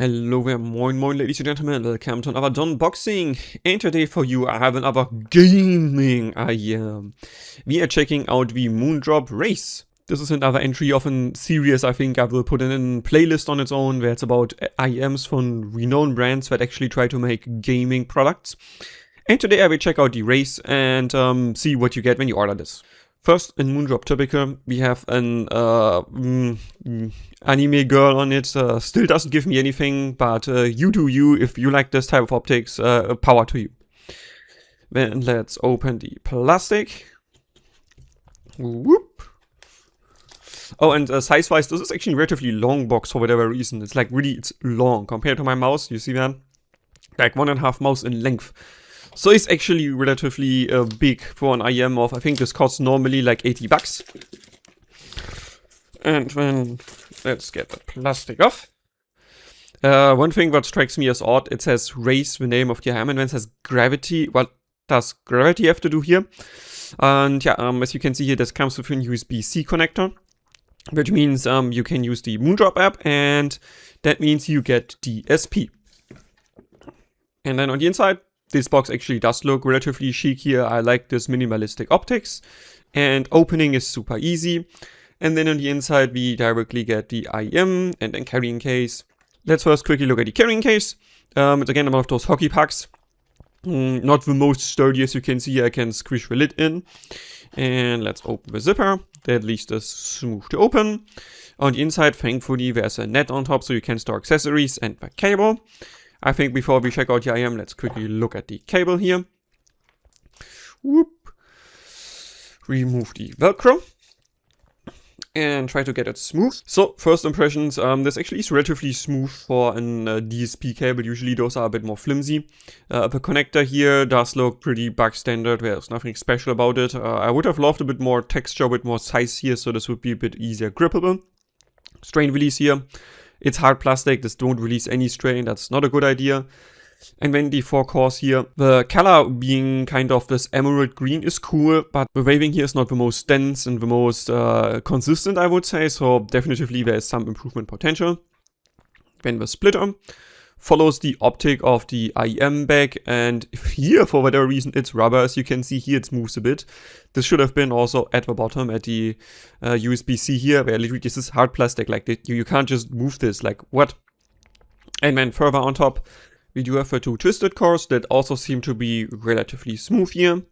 Hello there, moin moin ladies and gentlemen, welcome to another Donboxing, and today for you I have another gaming IM. We are checking out the Moondrop Rays. This is another entry of a series I think I will put in a playlist on its own, where it's about IMs from renowned brands that actually try to make gaming products. And today I will check out the Rays and see what you get when you order this. First, in Moondrop typical, we have an anime girl on it. Still doesn't give me anything, but you do you. If you like this type of optics, power to you. Then let's open the plastic. Whoop. Oh, and size-wise, this is actually a relatively long box for whatever reason. It's like really, it's long. Compared to my mouse, you see that? Like 1.5 mouse in length. So it's actually relatively big for an IM of, I think this costs normally like 80 bucks. And then let's get the plastic off. One thing that strikes me as odd, it says Rays, the name of the IM, and then it says gravity. What does gravity have to do here? And yeah, as you can see here, this comes with a USB-C connector, which means you can use the Moondrop app, and that means you get DSP. And then on the inside, this box actually does look relatively chic here. I like this minimalistic optics, and opening is super easy. And then on the inside we directly get the IM and then carrying case. Let's first quickly look at the carrying case. It's again one of those hockey pucks. Not the most sturdy, as you can see. I can squish the lid in. And let's open the zipper. That leaves this smooth to open. On the inside, thankfully, there's a net on top so you can store accessories and the cable. I think before we check out the IM, let's quickly look at the cable here. Whoop. Remove the Velcro. And try to get it smooth. So, first impressions, this actually is relatively smooth for an DSP cable. Usually those are a bit more flimsy. The connector here does look pretty bug standard. There's nothing special about it. I would have loved a bit more texture, a bit more size here, so this would be a bit easier grippable. Strain release here. It's hard plastic, this don't release any strain, that's not a good idea. And then the 4 cores here, the color being kind of this emerald green is cool, but the waving here is not the most dense and the most consistent, I would say, so definitively there is some improvement potential. Then the splitter follows the optic of the IM bag, and here for whatever reason it's rubber. As you can see here, it moves a bit. This should have been also at the bottom at the USB-C here, where literally this is hard plastic, like you can't just move this, like what? And then further on top we do have the 2 twisted cores that also seem to be relatively smooth here.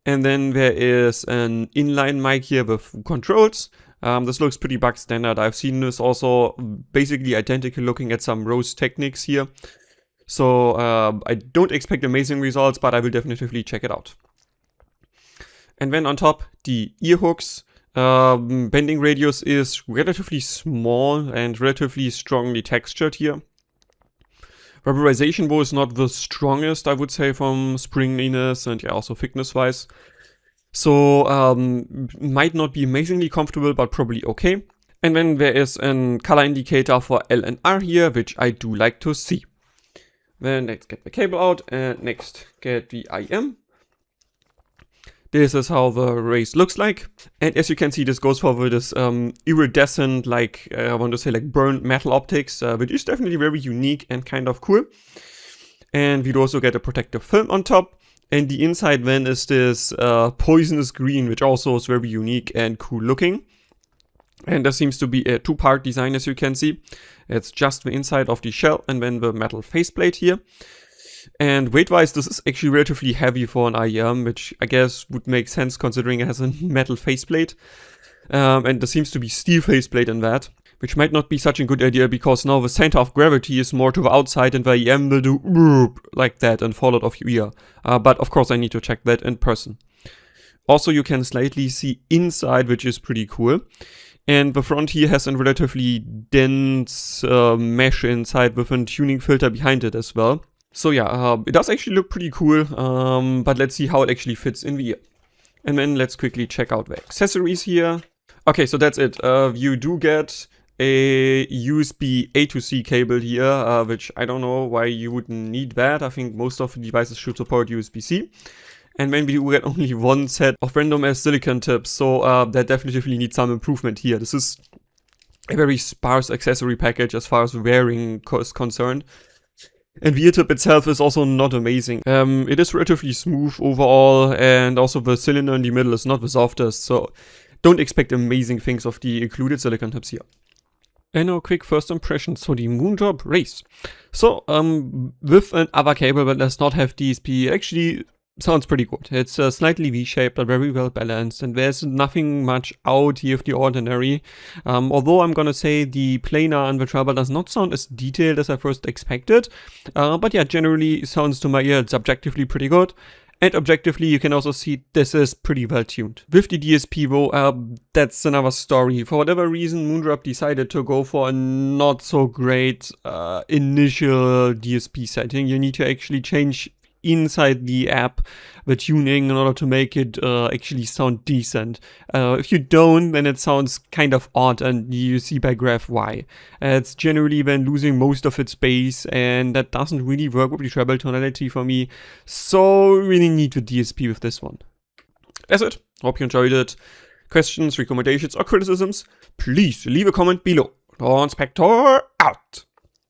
And then there is an inline mic here with controls. This looks pretty bug standard. I've seen this also basically identical looking at some Rose Technics here. So I don't expect amazing results, but I will definitely check it out. And then on top, the ear hooks. Bending radius is relatively small and relatively strongly textured here. Rubberization was not the strongest, I would say, from springiness and yeah, also thickness wise. So, might not be amazingly comfortable, but probably okay. And then there is a color indicator for L and R here, which I do like to see. Then let's get the cable out, and next get the IM. This is how the Rays looks like. And as you can see, this goes for this iridescent, like, I want to say, like burnt metal optics, which is definitely very unique and kind of cool. And we'd also get a protective film on top. And the inside then is this poisonous green, which also is very unique and cool looking. And there seems to be a 2-part design, as you can see. It's just the inside of the shell and then the metal faceplate here. And weight-wise, this is actually relatively heavy for an IM, which I guess would make sense considering it has a metal faceplate. And there seems to be steel faceplate in that, which might not be such a good idea because now the center of gravity is more to the outside and the IM will do like that and fall out of your ear. But of course I need to check that in person. Also you can slightly see inside, which is pretty cool. And the front here has a relatively dense mesh inside with a tuning filter behind it as well. So yeah, it does actually look pretty cool, but let's see how it actually fits in the ear. And then let's quickly check out the accessories here. Okay, so that's it. You do get a USB A to C cable here, which I don't know why you wouldn't need that. I think most of the devices should support USB-C. And then we do get only one set of random ass silicon tips, so that definitely needs some improvement here. This is a very sparse accessory package as far as wearing is concerned. And the ear tip itself is also not amazing. It is relatively smooth overall, and also the cylinder in the middle is not the softest, so don't expect amazing things of the included silicone tips here. And now quick first impressions for the Moondrop Rays. So, with an other cable that does not have DSP, it actually sounds pretty good. It's slightly V-shaped, but very well balanced, and there's nothing much out here of the ordinary. Although I'm gonna say the planar and the treble does not sound as detailed as I first expected. But yeah, generally sounds to my ear, it's objectively pretty good. And objectively, you can also see this is pretty well tuned. With the DSP though, that's another story. For whatever reason, Moondrop decided to go for a not so great initial DSP setting. You need to actually change inside the app the tuning in order to make it actually sound decent. If you don't, then it sounds kind of odd, and you see by graph why. It's generally then losing most of its bass, and that doesn't really work with the treble tonality for me, so really need the DSP with this one. That's it. Hope you enjoyed it. Questions, recommendations or criticisms, please leave a comment below. Donspektor out!